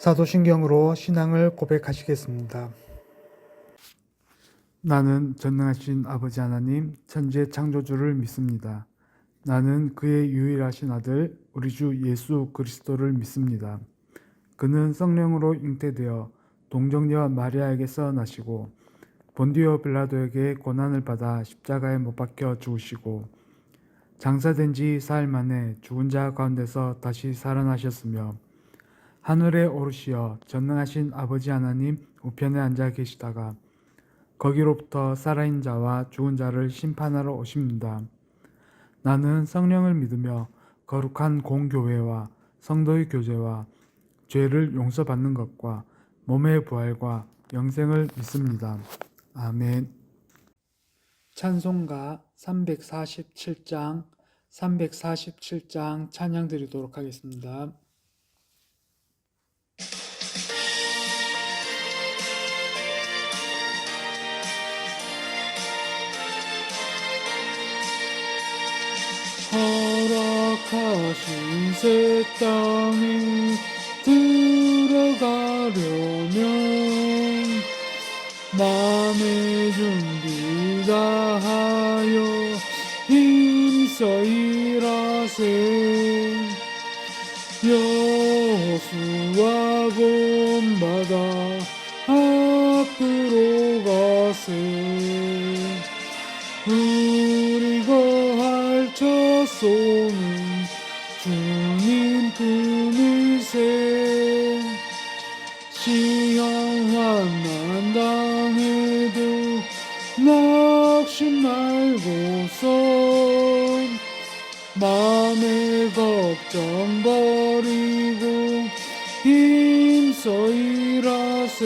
사도신경으로 신앙을 고백하시겠습니다. 나는 전능하신 아버지 하나님, 천지의 창조주를 믿습니다. 나는 그의 유일하신 아들, 우리 주 예수 그리스도를 믿습니다. 그는 성령으로 잉태되어 동정녀 마리아에게서 나시고 본디오 빌라도에게 고난을 받아 십자가에 못 박혀 죽으시고 장사된 지 사흘 만에 죽은 자 가운데서 다시 살아나셨으며 하늘에 오르시어 전능하신 아버지 하나님 우편에 앉아 계시다가 거기로부터 살아있는 자와 죽은 자를 심판하러 오십니다. 나는 성령을 믿으며 거룩한 공교회와 성도의 교제와 죄를 용서받는 것과 몸의 부활과 영생을 믿습니다. 아멘. 찬송가 347장 찬양 드리도록 하겠습니다. 허락하신 새 땅에 들어가려면 마음의 준비 다하여 힘써 일하세. 여호수아 본받아 앞으로 가세. 우리 거할 첫 손은 주님 품으세. 시험 환난 당해도 낙심 말고서 마음의 걱정 버리고 힘써 일하세.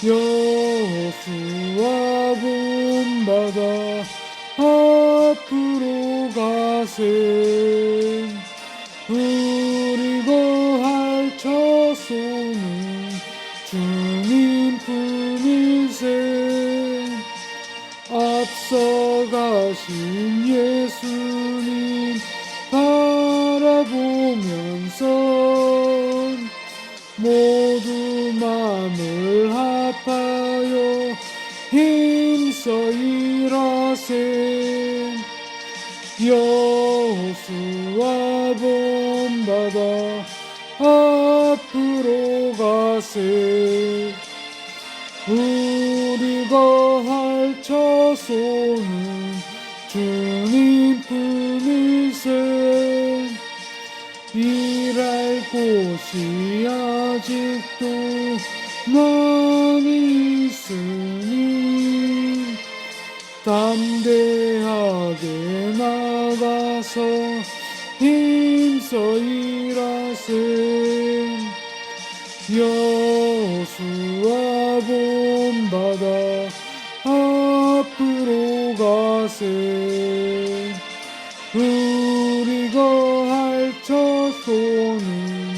여호수아 본받아 앞으로 가세. 우리 거할 첫 손은 주님 품으세. 앞서가신 예수님 바라보면서 모두 마음을 합하여 힘써 일하세. 여호수아 본받아 앞으로 가세. 우리 거할 첫 손은 주님 품으세. 일할 곳이 아직도 많이 있으니 담대하게 나가서 힘써 일하세. 여호수아 본받아 앞으로 가세. 우리 거할 첫 손은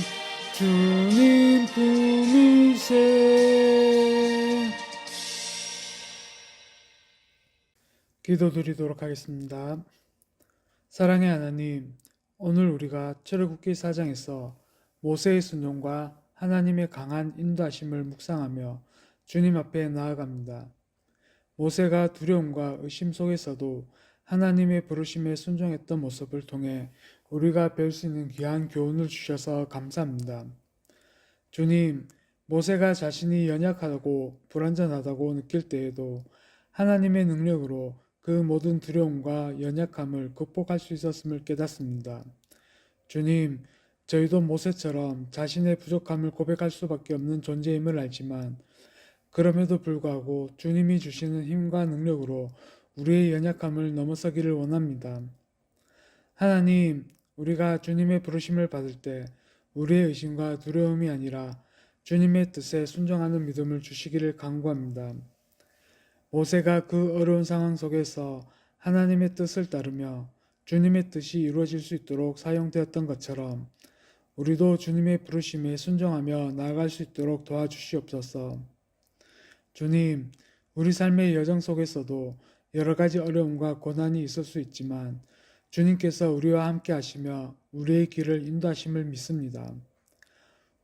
주님 품으세. 기도드리도록 하겠습니다. 사랑의 하나님, 오늘 우리가 출애굽기 4장에서 모세의 순종과 하나님의 강한 인도하심을 묵상하며 주님 앞에 나아갑니다. 모세가 두려움과 의심 속에서도 하나님의 부르심에 순종했던 모습을 통해 우리가 배울 수 있는 귀한 교훈을 주셔서 감사합니다. 주님, 모세가 자신이 연약하다고 불완전하다고 느낄 때에도 하나님의 능력으로 그 모든 두려움과 연약함을 극복할 수 있었음을 깨닫습니다. 주님, 저희도 모세처럼 자신의 부족함을 고백할 수밖에 없는 존재임을 알지만 그럼에도 불구하고 주님이 주시는 힘과 능력으로 우리의 연약함을 넘어서기를 원합니다. 하나님, 우리가 주님의 부르심을 받을 때 우리의 의심과 두려움이 아니라 주님의 뜻에 순종하는 믿음을 주시기를 간구합니다. 모세가 그 어려운 상황 속에서 하나님의 뜻을 따르며 주님의 뜻이 이루어질 수 있도록 사용되었던 것처럼 우리도 주님의 부르심에 순종하며 나아갈 수 있도록 도와주시옵소서. 주님, 우리 삶의 여정 속에서도 여러 가지 어려움과 고난이 있을 수 있지만 주님께서 우리와 함께 하시며 우리의 길을 인도하심을 믿습니다.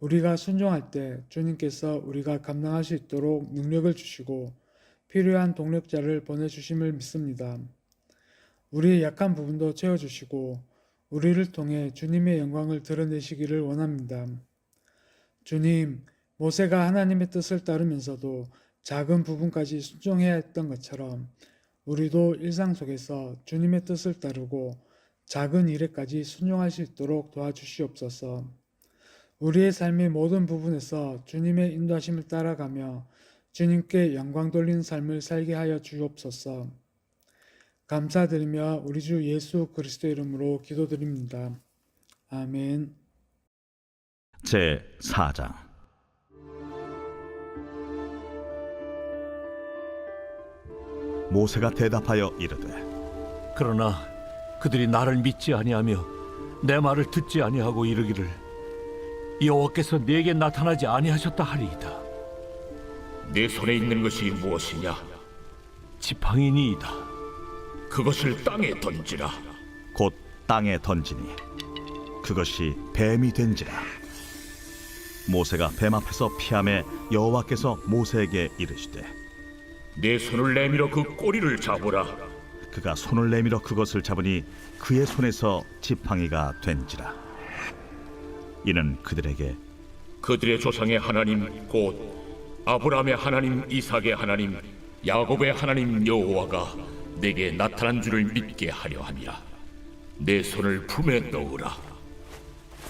우리가 순종할 때 주님께서 우리가 감당할 수 있도록 능력을 주시고 필요한 동력자를 보내주심을 믿습니다. 우리의 약한 부분도 채워주시고 우리를 통해 주님의 영광을 드러내시기를 원합니다. 주님, 모세가 하나님의 뜻을 따르면서도 작은 부분까지 순종해야 했던 것처럼 우리도 일상 속에서 주님의 뜻을 따르고 작은 일에까지 순종할 수 있도록 도와주시옵소서. 우리의 삶의 모든 부분에서 주님의 인도하심을 따라가며 주님께 영광 돌리는 삶을 살게 하여 주옵소서. 감사드리며 우리 주 예수 그리스도 이름으로 기도드립니다. 아멘. 제 4장. 모세가 대답하여 이르되 그러나 그들이 나를 믿지 아니하며 내 말을 듣지 아니하고 이르기를 여호와께서 내게 나타나지 아니하셨다 하리이다. 네 손에 있는 것이 무엇이냐? 지팡이니이다. 그것을 땅에 던지라. 곧 땅에 던지니 그것이 뱀이 된지라. 모세가 뱀 앞에서 피하매 여호와께서 모세에게 이르시되 네 손을 내밀어 그 꼬리를 잡으라. 그가 손을 내밀어 그것을 잡으니 그의 손에서 지팡이가 된지라. 이는 그들에게 그들의 조상의 하나님 곧 아브라함의 하나님, 이삭의 하나님, 야곱의 하나님 여호와가 내게 나타난 줄을 믿게 하려 함이라. 내 손을 품에 넣으라.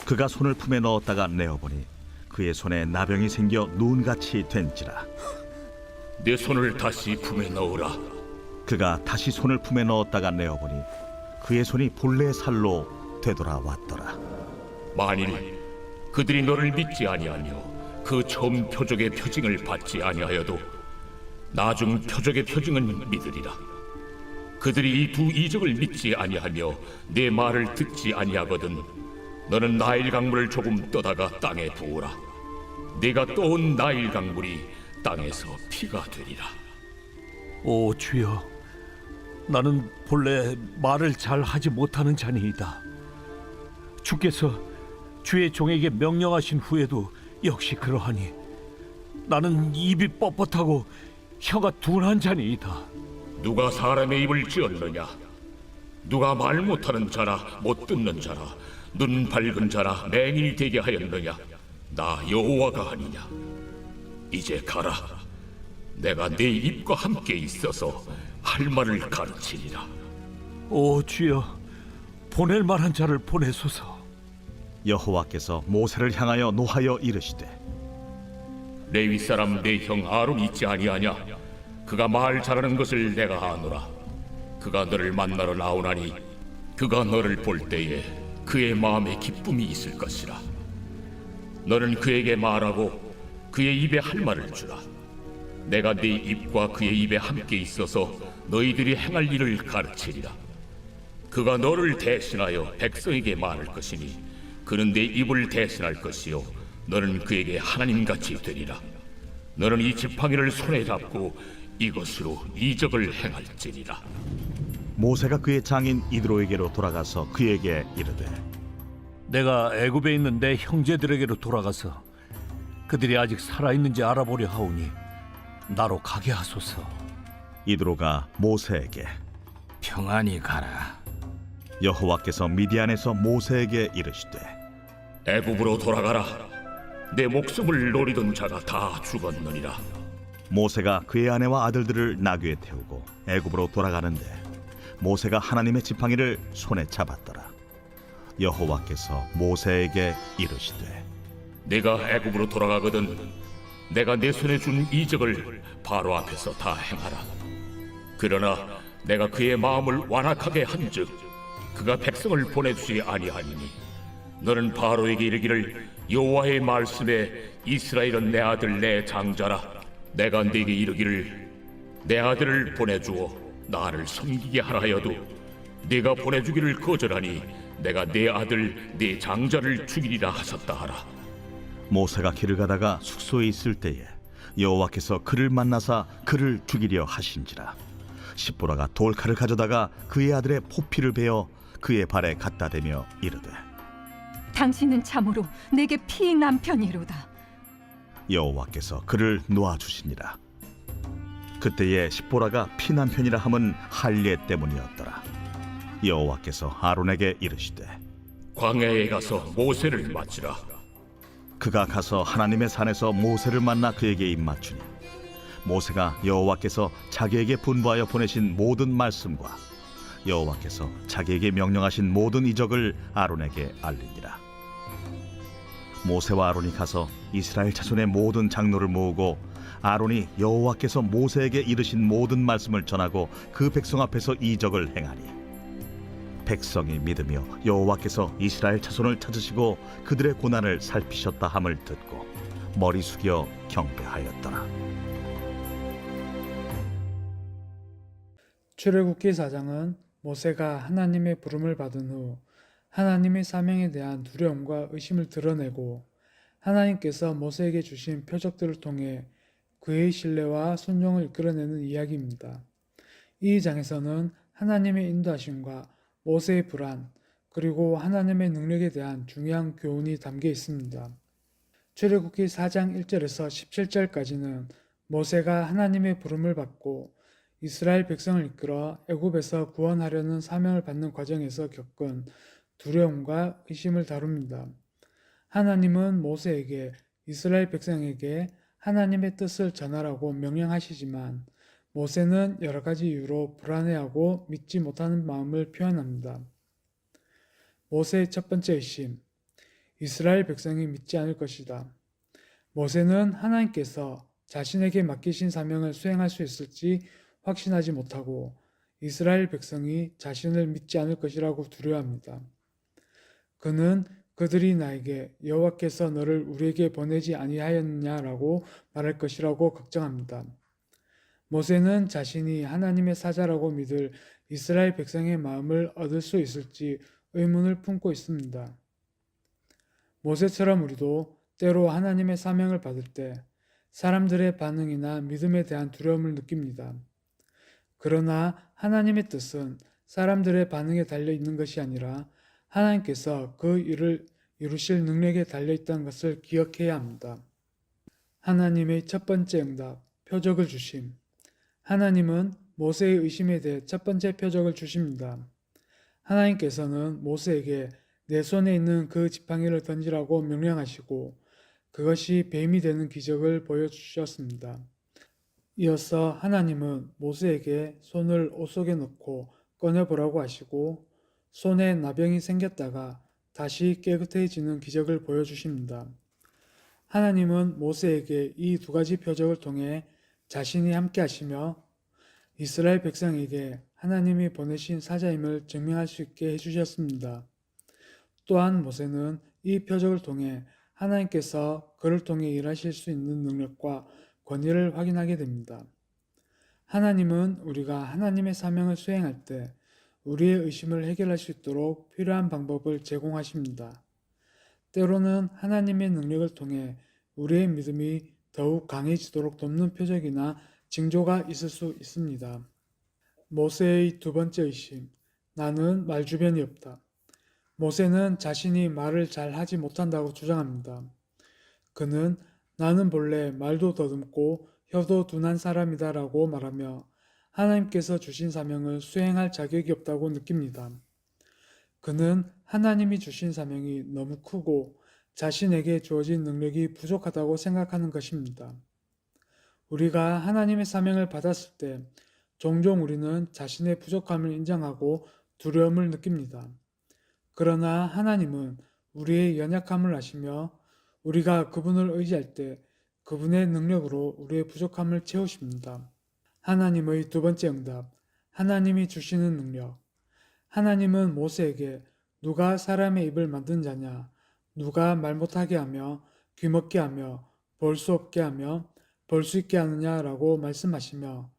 그가 손을 품에 넣었다가 내어보니 그의 손에 나병이 생겨 눈같이 된지라. 내 손을 다시 품에 넣으라. 그가 다시 손을 품에 넣었다가 내어보니 그의 손이 본래 살로 되돌아왔더라. 만일 그들이 너를 믿지 아니하며 그 처음 표적의 표징을 받지 아니하여도 나중 표적의 표징은 믿으리라. 그들이 이 두 이적을 믿지 아니하며 내 말을 듣지 아니하거든 너는 나일 강물을 조금 떠다가 땅에 부으라. 네가 떠온 나일 강물이 땅에서 피가 되리라. 오 주여, 나는 본래 말을 잘 하지 못하는 자니이다. 주께서 주의 종에게 명령하신 후에도 역시 그러하니 나는 입이 뻣뻣하고 혀가 둔한 자니이다. 누가 사람의 입을 지었느냐? 누가 말 못하는 자라 못 듣는 자라 눈 밝은 자라 맹인이 되게 하였느냐? 나 여호와가 아니냐? 이제 가라. 내가 네 입과 함께 있어서 할 말을 가르치리라. 오 주여, 보낼 만한 자를 보내소서. 여호와께서 모세를 향하여 노하여 이르시되 레위 사람 내 형 아론 있지 아니하냐? 그가 말 잘하는 것을 내가 아노라. 그가 너를 만나러 나오나니 그가 너를 볼 때에 그의 마음에 기쁨이 있을 것이라. 너는 그에게 말하고 그의 입에 할 말을 주라. 내가 네 입과 그의 입에 함께 있어서 너희들이 행할 일을 가르치리라. 그가 너를 대신하여 백성에게 말할 것이니 그는 내 입을 대신할 것이요 너는 그에게 하나님같이 되리라. 너는 이 지팡이를 손에 잡고 이것으로 이적을 행할지니라. 모세가 그의 장인 이드로에게로 돌아가서 그에게 이르되 내가 애굽에 있는 내 형제들에게로 돌아가서 그들이 아직 살아있는지 알아보려 하오니 나로 가게 하소서. 이드로가 모세에게 평안히 가라. 여호와께서 미디안에서 모세에게 이르시되 애굽으로 돌아가라. 내 목숨을 노리던 자가 다 죽었느니라. 모세가 그의 아내와 아들들을 나귀에 태우고 애굽으로 돌아가는데 모세가 하나님의 지팡이를 손에 잡았더라. 여호와께서 모세에게 이르시되 내가 애굽으로 돌아가거든 내가 내 손에 준 이적을 바로 앞에서 다 행하라. 그러나 내가 그의 마음을 완악하게 한즉 그가 백성을 보내주지 아니하니니 너는 바로에게 이르기를 여호와의 말씀에 이스라엘은 내 아들 내 장자라. 내가 네게 이르기를 내 아들을 보내주어 나를 섬기게 하라 하여도 네가 보내주기를 거절하니 내가 내 아들 내 장자를 죽이리라 하셨다 하라. 모세가 길을 가다가 숙소에 있을 때에 여호와께서 그를 만나사 그를 죽이려 하신지라. 십보라가 돌칼을 가져다가 그의 아들의 포피를 베어 그의 발에 갖다 대며 이르되 당신은 참으로 내게 피 남편이로다. 여호와께서 그를 놓아주시니라. 그때에 십보라가 피난편이라 함은 할례 때문이었더라. 여호와께서 아론에게 이르시되 광야에 가서 모세를 맞으라. 그가 가서 하나님의 산에서 모세를 만나 그에게 입맞추니 모세가 여호와께서 자기에게 분부하여 보내신 모든 말씀과 여호와께서 자기에게 명령하신 모든 이적을 아론에게 알리니라. 모세와 아론이 가서 이스라엘 자손의 모든 장로를 모으고 아론이 여호와께서 모세에게 이르신 모든 말씀을 전하고 그 백성 앞에서 이적을 행하니 백성이 믿으며 여호와께서 이스라엘 자손을 찾으시고 그들의 고난을 살피셨다 함을 듣고 머리 숙여 경배하였더라. 출애굽기 4장은 모세가 하나님의 부름을 받은 후 하나님의 사명에 대한 두려움과 의심을 드러내고 하나님께서 모세에게 주신 표적들을 통해 그의 신뢰와 순종을 이끌어내는 이야기입니다. 이 장에서는 하나님의 인도하심과 모세의 불안, 그리고 하나님의 능력에 대한 중요한 교훈이 담겨 있습니다. 출애굽기 4장 1절에서 17절까지는 모세가 하나님의 부름을 받고 이스라엘 백성을 이끌어 애굽에서 구원하려는 사명을 받는 과정에서 겪은 두려움과 의심을 다룹니다. 하나님은 모세에게 이스라엘 백성에게 하나님의 뜻을 전하라고 명령하시지만 모세는 여러 가지 이유로 불안해하고 믿지 못하는 마음을 표현합니다. 모세의 첫 번째 의심, 이스라엘 백성이 믿지 않을 것이다. 모세는 하나님께서 자신에게 맡기신 사명을 수행할 수 있을지 확신하지 못하고 이스라엘 백성이 자신을 믿지 않을 것이라고 두려워합니다. 그는 그들이 나에게 여호와께서 너를 우리에게 보내지 아니하였느냐라고 말할 것이라고 걱정합니다. 모세는 자신이 하나님의 사자라고 믿을 이스라엘 백성의 마음을 얻을 수 있을지 의문을 품고 있습니다. 모세처럼 우리도 때로 하나님의 사명을 받을 때 사람들의 반응이나 믿음에 대한 두려움을 느낍니다. 그러나 하나님의 뜻은 사람들의 반응에 달려 있는 것이 아니라 하나님께서 그 일을 이루실 능력에 달려 있다는 것을 기억해야 합니다. 하나님의 첫 번째 응답, 표적을 주심. 하나님은 모세의 의심에 대해 첫 번째 표적을 주십니다. 하나님께서는 모세에게 내 손에 있는 그 지팡이를 던지라고 명령하시고 그것이 뱀이 되는 기적을 보여주셨습니다. 이어서 하나님은 모세에게 손을 옷 속에 넣고 꺼내보라고 하시고 손에 나병이 생겼다가 다시 깨끗해지는 기적을 보여주십니다. 하나님은 모세에게 이 두 가지 표적을 통해 자신이 함께 하시며 이스라엘 백성에게 하나님이 보내신 사자임을 증명할 수 있게 해주셨습니다. 또한 모세는 이 표적을 통해 하나님께서 그를 통해 일하실 수 있는 능력과 권위를 확인하게 됩니다. 하나님은 우리가 하나님의 사명을 수행할 때 우리의 의심을 해결할 수 있도록 필요한 방법을 제공하십니다. 때로는 하나님의 능력을 통해 우리의 믿음이 더욱 강해지도록 돕는 표적이나 징조가 있을 수 있습니다. 모세의 두 번째 의심, 나는 말주변이 없다. 모세는 자신이 말을 잘 하지 못한다고 주장합니다. 그는 나는 본래 말도 더듬고 혀도 둔한 사람이다 라고 말하며 하나님께서 주신 사명을 수행할 자격이 없다고 느낍니다. 그는 하나님이 주신 사명이 너무 크고 자신에게 주어진 능력이 부족하다고 생각하는 것입니다. 우리가 하나님의 사명을 받았을 때 종종 우리는 자신의 부족함을 인정하고 두려움을 느낍니다. 그러나 하나님은 우리의 연약함을 아시며 우리가 그분을 의지할 때 그분의 능력으로 우리의 부족함을 채우십니다. 하나님의 두 번째 응답, 하나님이 주시는 능력. 하나님은 모세에게 누가 사람의 입을 만든 자냐, 누가 말 못하게 하며 귀 먹게 하며 볼 수 없게 하며 볼 수 있게 하느냐라고 말씀하시며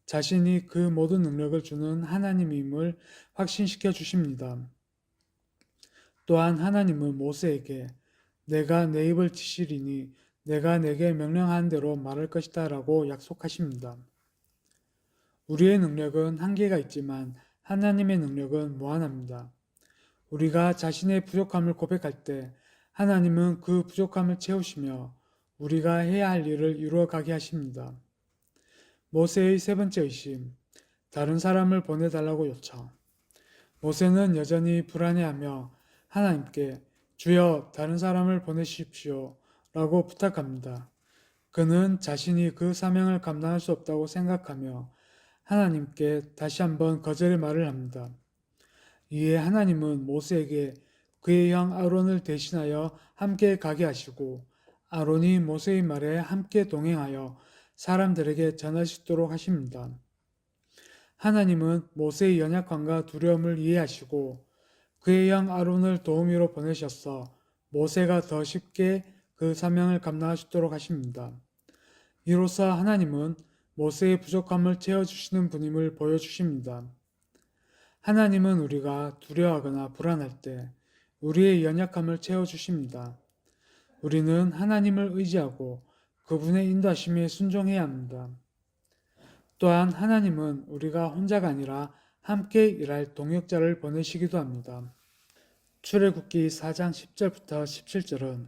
자신이 그 모든 능력을 주는 하나님임을 확신시켜 주십니다. 또한 하나님은 모세에게 내가 내 입을 치시리니 내가 내게 명령한 대로 말할 것이다 라고 약속하십니다. 우리의 능력은 한계가 있지만 하나님의 능력은 무한합니다. 우리가 자신의 부족함을 고백할 때 하나님은 그 부족함을 채우시며 우리가 해야 할 일을 이루어 가게 하십니다. 모세의 세 번째 의심, 다른 사람을 보내달라고 요청. 모세는 여전히 불안해하며 하나님께 주여 다른 사람을 보내십시오 라고 부탁합니다. 그는 자신이 그 사명을 감당할 수 없다고 생각하며 하나님께 다시 한번 거절의 말을 합니다. 이에 하나님은 모세에게 그의 형 아론을 대신하여 함께 가게 하시고 아론이 모세의 말에 함께 동행하여 사람들에게 전할 수 있도록 하십니다. 하나님은 모세의 연약함과 두려움을 이해하시고 그의 형 아론을 도우미로 보내셔서 모세가 더 쉽게 그 사명을 감당할 수 있도록 하십니다. 이로써 하나님은 모세의 부족함을 채워주시는 분임을 보여주십니다. 하나님은 우리가 두려워하거나 불안할 때 우리의 연약함을 채워주십니다. 우리는 하나님을 의지하고 그분의 인도하심에 순종해야 합니다. 또한 하나님은 우리가 혼자가 아니라 함께 일할 동역자를 보내시기도 합니다. 출애굽기 4장 10절부터 17절은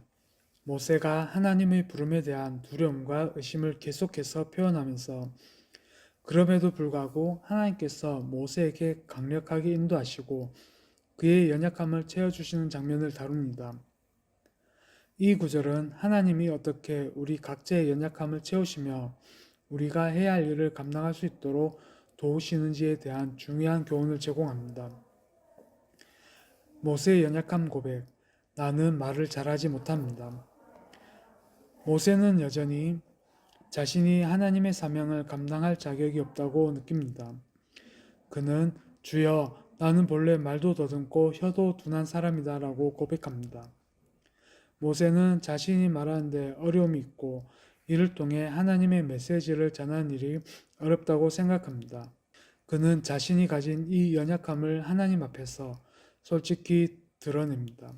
모세가 하나님의 부름에 대한 두려움과 의심을 계속해서 표현하면서 그럼에도 불구하고 하나님께서 모세에게 강력하게 인도하시고 그의 연약함을 채워주시는 장면을 다룹니다. 이 구절은 하나님이 어떻게 우리 각자의 연약함을 채우시며 우리가 해야 할 일을 감당할 수 있도록 도우시는지에 대한 중요한 교훈을 제공합니다. 모세의 연약함 고백, 나는 말을 잘하지 못합니다. 모세는 여전히 자신이 하나님의 사명을 감당할 자격이 없다고 느낍니다. 그는 주여 나는 본래 말도 더듬고 혀도 둔한 사람이다 라고 고백합니다. 모세는 자신이 말하는데 어려움이 있고 이를 통해 하나님의 메시지를 전하는 일이 어렵다고 생각합니다. 그는 자신이 가진 이 연약함을 하나님 앞에서 솔직히 드러냅니다.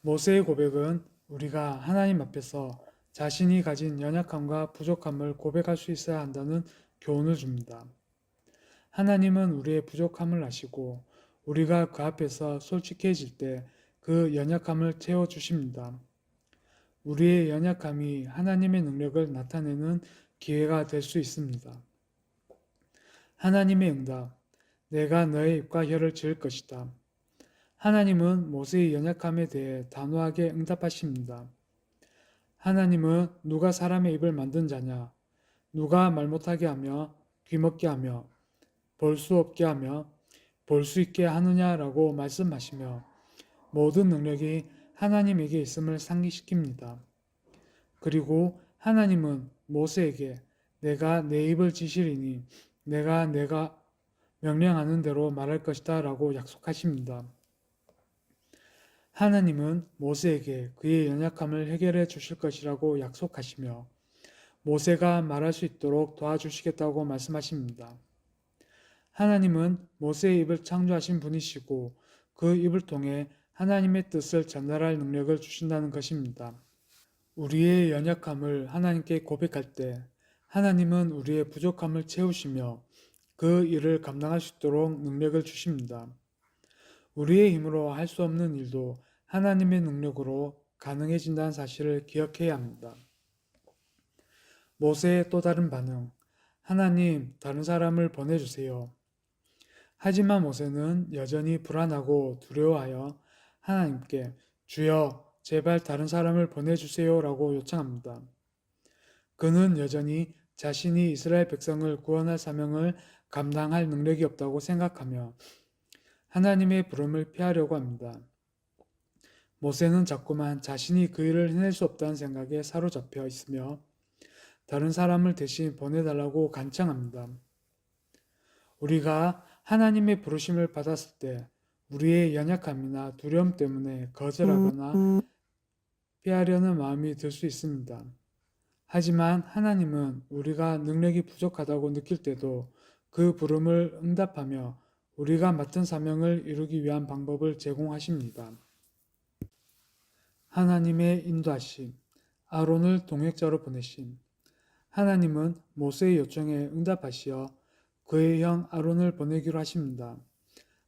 모세의 고백은 우리가 하나님 앞에서 자신이 가진 연약함과 부족함을 고백할 수 있어야 한다는 교훈을 줍니다. 하나님은 우리의 부족함을 아시고 우리가 그 앞에서 솔직해질 때 그 연약함을 채워주십니다. 우리의 연약함이 하나님의 능력을 나타내는 기회가 될 수 있습니다. 하나님의 응답, 내가 너의 입과 혀를 지을 것이다. 하나님은 모세의 연약함에 대해 단호하게 응답하십니다. 하나님은 누가 사람의 입을 만든 자냐? 누가 말 못하게 하며 귀 먹게 하며 볼 수 없게 하며 볼 수 있게 하느냐라고 말씀하시며 모든 능력이 하나님에게 있음을 상기시킵니다. 그리고 하나님은 모세에게 내가 내 입을 지시리니 내가 명령하는 대로 말할 것이다 라고 약속하십니다. 하나님은 모세에게 그의 연약함을 해결해 주실 것이라고 약속하시며 모세가 말할 수 있도록 도와주시겠다고 말씀하십니다. 하나님은 모세의 입을 창조하신 분이시고 그 입을 통해 하나님의 뜻을 전달할 능력을 주신다는 것입니다. 우리의 연약함을 하나님께 고백할 때 하나님은 우리의 부족함을 채우시며 그 일을 감당할 수 있도록 능력을 주십니다. 우리의 힘으로 할 수 없는 일도 하나님의 능력으로 가능해진다는 사실을 기억해야 합니다. 모세의 또 다른 반응, 하나님, 다른 사람을 보내주세요. 하지만 모세는 여전히 불안하고 두려워하여 하나님께 주여 제발 다른 사람을 보내주세요 라고 요청합니다. 그는 여전히 자신이 이스라엘 백성을 구원할 사명을 감당할 능력이 없다고 생각하며 하나님의 부름을 피하려고 합니다. 모세는 자꾸만 자신이 그 일을 해낼 수 없다는 생각에 사로잡혀 있으며 다른 사람을 대신 보내달라고 간청합니다. 우리가 하나님의 부르심을 받았을 때 우리의 연약함이나 두려움 때문에 거절하거나 피하려는 마음이 들 수 있습니다. 하지만 하나님은 우리가 능력이 부족하다고 느낄 때도 그 부름을 응답하며 우리가 맡은 사명을 이루기 위한 방법을 제공하십니다. 하나님의 인도하심, 아론을 동역자로 보내심. 하나님은 모세의 요청에 응답하시어 그의 형 아론을 보내기로 하십니다.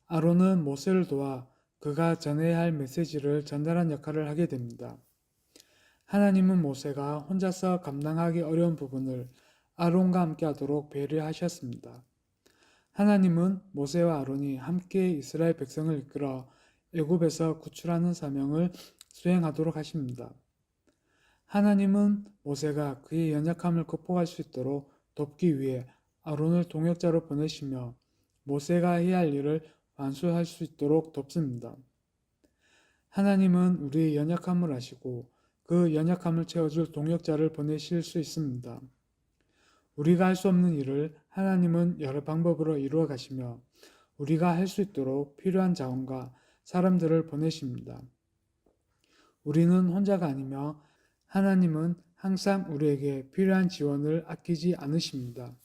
아론은 모세를 도와 그가 전해야 할 메시지를 전달한 역할을 하게 됩니다. 하나님은 모세가 혼자서 감당하기 어려운 부분을 아론과 함께 하도록 배려하셨습니다. 하나님은 모세와 아론이 함께 이스라엘 백성을 이끌어 애굽에서 구출하는 사명을 수행하도록 하십니다. 하나님은 모세가 그의 연약함을 극복할 수 있도록 돕기 위해 아론을 동역자로 보내시며 모세가 해야 할 일을 완수할 수 있도록 돕습니다. 하나님은 우리의 연약함을 아시고 그 연약함을 채워줄 동역자를 보내실 수 있습니다. 우리가 할 수 없는 일을 하나님은 여러 방법으로 이루어 가시며 우리가 할 수 있도록 필요한 자원과 사람들을 보내십니다. 우리는 혼자가 아니며 하나님은 항상 우리에게 필요한 지원을 아끼지 않으십니다.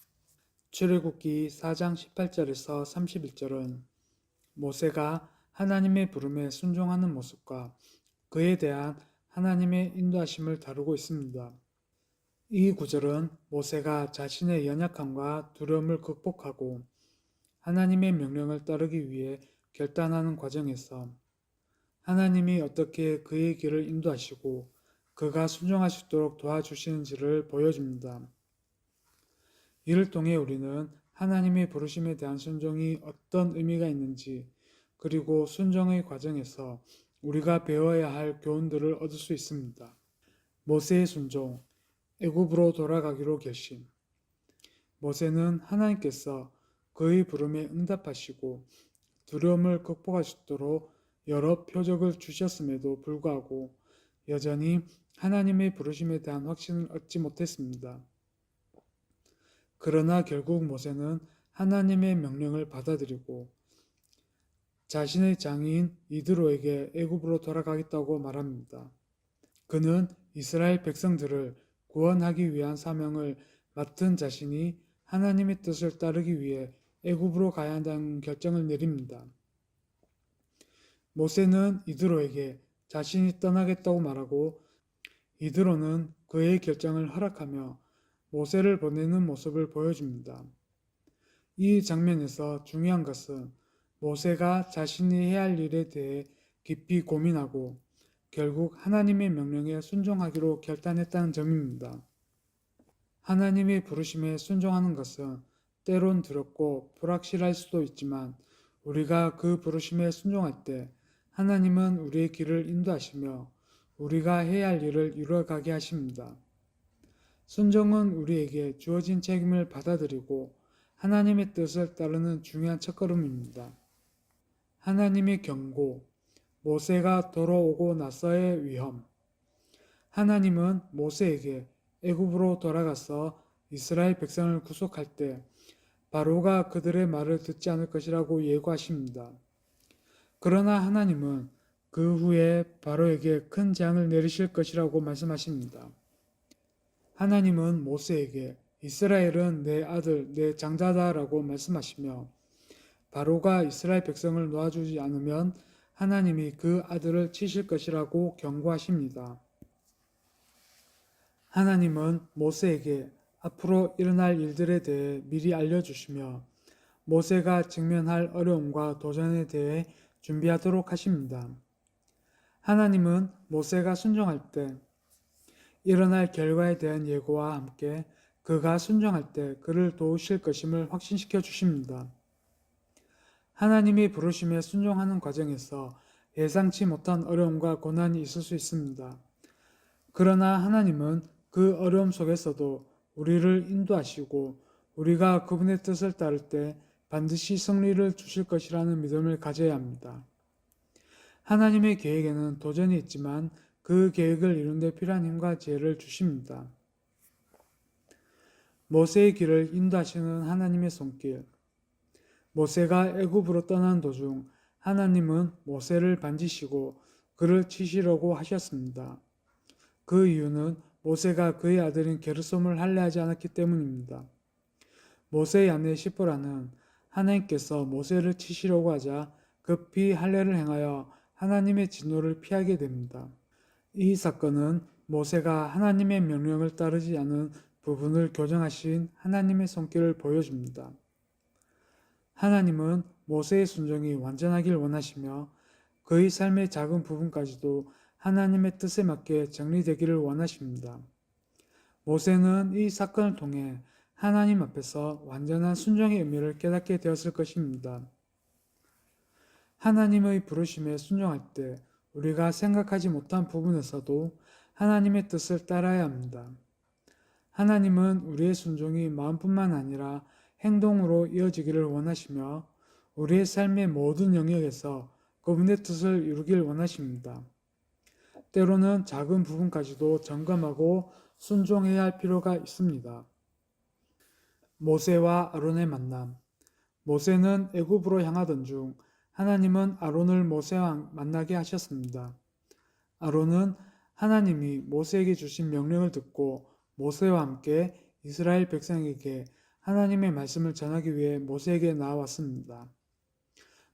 출애굽기 4장 18절에서 31절은 모세가 하나님의 부름에 순종하는 모습과 그에 대한 하나님의 인도하심을 다루고 있습니다. 이 구절은 모세가 자신의 연약함과 두려움을 극복하고 하나님의 명령을 따르기 위해 결단하는 과정에서 하나님이 어떻게 그의 길을 인도하시고 그가 순종할 수 있도록 도와주시는지를 보여줍니다. 이를 통해 우리는 하나님의 부르심에 대한 순종이 어떤 의미가 있는지 그리고 순종의 과정에서 우리가 배워야 할 교훈들을 얻을 수 있습니다. 모세의 순종, 애굽으로 돌아가기로 결심. 모세는 하나님께서 그의 부름에 응답하시고 두려움을 극복할 수 있도록 여러 표적을 주셨음에도 불구하고 여전히 하나님의 부르심에 대한 확신을 얻지 못했습니다. 그러나 결국 모세는 하나님의 명령을 받아들이고 자신의 장인 이드로에게 애굽으로 돌아가겠다고 말합니다. 그는 이스라엘 백성들을 구원하기 위한 사명을 맡은 자신이 하나님의 뜻을 따르기 위해 애굽으로 가야 한다는 결정을 내립니다. 모세는 이드로에게 자신이 떠나겠다고 말하고 이드로는 그의 결정을 허락하며 모세를 보내는 모습을 보여줍니다. 이 장면에서 중요한 것은 모세가 자신이 해야 할 일에 대해 깊이 고민하고 결국 하나님의 명령에 순종하기로 결단했다는 점입니다. 하나님의 부르심에 순종하는 것은 때론 두렵고 불확실할 수도 있지만 우리가 그 부르심에 순종할 때 하나님은 우리의 길을 인도하시며 우리가 해야 할 일을 이루어가게 하십니다. 순종은 우리에게 주어진 책임을 받아들이고 하나님의 뜻을 따르는 중요한 첫걸음입니다. 하나님의 경고, 모세가 돌아오고 나서의 위험. 하나님은 모세에게 애굽으로 돌아가서 이스라엘 백성을 구속할 때 바로가 그들의 말을 듣지 않을 것이라고 예고하십니다. 그러나 하나님은 그 후에 바로에게 큰 재앙을 내리실 것이라고 말씀하십니다. 하나님은 모세에게 이스라엘은 내 아들, 내 장자다라고 말씀하시며 바로가 이스라엘 백성을 놓아주지 않으면 하나님이 그 아들을 치실 것이라고 경고하십니다. 하나님은 모세에게 앞으로 일어날 일들에 대해 미리 알려주시며 모세가 직면할 어려움과 도전에 대해 준비하도록 하십니다. 하나님은 모세가 순종할 때 일어날 결과에 대한 예고와 함께 그가 순종할 때 그를 도우실 것임을 확신시켜 주십니다. 하나님이 부르심에 순종하는 과정에서 예상치 못한 어려움과 고난이 있을 수 있습니다. 그러나 하나님은 그 어려움 속에서도 우리를 인도하시고 우리가 그분의 뜻을 따를 때 반드시 승리를 주실 것이라는 믿음을 가져야 합니다. 하나님의 계획에는 도전이 있지만 그 계획을 이룬 데 필요한 힘과 지혜를 주십니다. 모세의 길을 인도하시는 하나님의 손길. 모세가 애굽으로 떠난 도중 하나님은 모세를 반지시고 그를 치시려고 하셨습니다. 그 이유는 모세가 그의 아들인 게르솜을 할례하지 않았기 때문입니다. 모세의 아내 시보라는 하나님께서 모세를 치시려고 하자 급히 할례를 행하여 하나님의 진노를 피하게 됩니다. 이 사건은 모세가 하나님의 명령을 따르지 않은 부분을 교정하신 하나님의 손길을 보여줍니다. 하나님은 모세의 순종이 완전하길 원하시며 그의 삶의 작은 부분까지도 하나님의 뜻에 맞게 정리되기를 원하십니다. 모세는 이 사건을 통해 하나님 앞에서 완전한 순종의 의미를 깨닫게 되었을 것입니다. 하나님의 부르심에 순종할 때 우리가 생각하지 못한 부분에서도 하나님의 뜻을 따라야 합니다. 하나님은 우리의 순종이 마음뿐만 아니라 행동으로 이어지기를 원하시며 우리의 삶의 모든 영역에서 그분의 뜻을 이루길 원하십니다. 때로는 작은 부분까지도 점검하고 순종해야 할 필요가 있습니다. 모세와 아론의 만남. 모세는 애굽으로 향하던 중 하나님은 아론을 모세와 만나게 하셨습니다. 아론은 하나님이 모세에게 주신 명령을 듣고 모세와 함께 이스라엘 백성에게 하나님의 말씀을 전하기 위해 모세에게 나아왔습니다.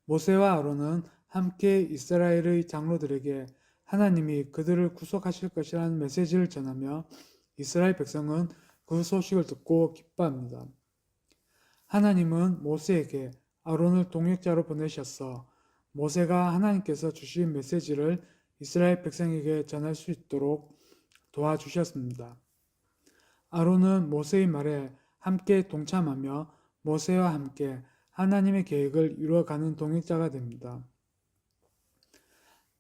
모세와 아론은 함께 이스라엘의 장로들에게 하나님이 그들을 구속하실 것이라는 메시지를 전하며 이스라엘 백성은 그 소식을 듣고 기뻐합니다. 하나님은 모세에게 아론을 동역자로 보내셨어 모세가 하나님께서 주신 메시지를 이스라엘 백성에게 전할 수 있도록 도와주셨습니다. 아론은 모세의 말에 함께 동참하며 모세와 함께 하나님의 계획을 이루어가는 동역자가 됩니다.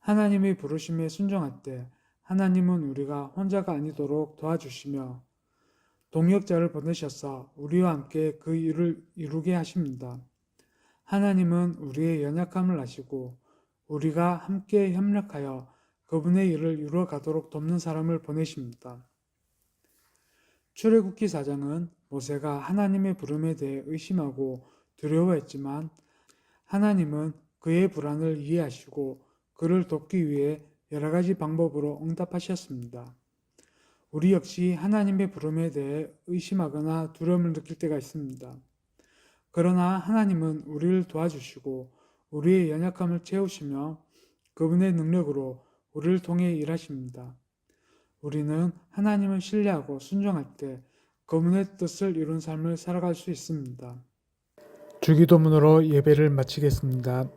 하나님의 부르심에 순종할 때 하나님은 우리가 혼자가 아니도록 도와주시며 동역자를 보내셔서 우리와 함께 그 일을 이루게 하십니다. 하나님은 우리의 연약함을 아시고 우리가 함께 협력하여 그분의 일을 이루어가도록 돕는 사람을 보내십니다. 출애굽기 4장은 모세가 하나님의 부름에 대해 의심하고 두려워했지만 하나님은 그의 불안을 이해하시고 그를 돕기 위해 여러 가지 방법으로 응답하셨습니다. 우리 역시 하나님의 부름에 대해 의심하거나 두려움을 느낄 때가 있습니다. 그러나 하나님은 우리를 도와주시고 우리의 연약함을 채우시며 그분의 능력으로 우리를 통해 일하십니다. 우리는 하나님을 신뢰하고 순종할 때 그분의 뜻을 이룬 삶을 살아갈 수 있습니다. 주기도문으로 예배를 마치겠습니다.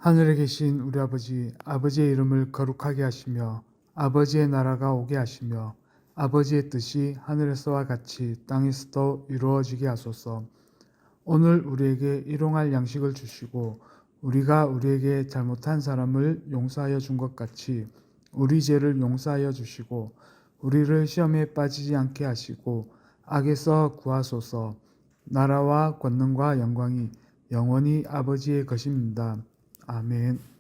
하늘에 계신 우리 아버지, 아버지의 이름을 거룩하게 하시며 아버지의 나라가 오게 하시며 아버지의 뜻이 하늘에서와 같이 땅에서도 이루어지게 하소서. 오늘 우리에게 일용할 양식을 주시고 우리가 우리에게 잘못한 사람을 용서하여 준 것 같이 우리 죄를 용서하여 주시고 우리를 시험에 빠지지 않게 하시고 악에서 구하소서. 나라와 권능과 영광이 영원히 아버지의 것입니다. 아멘.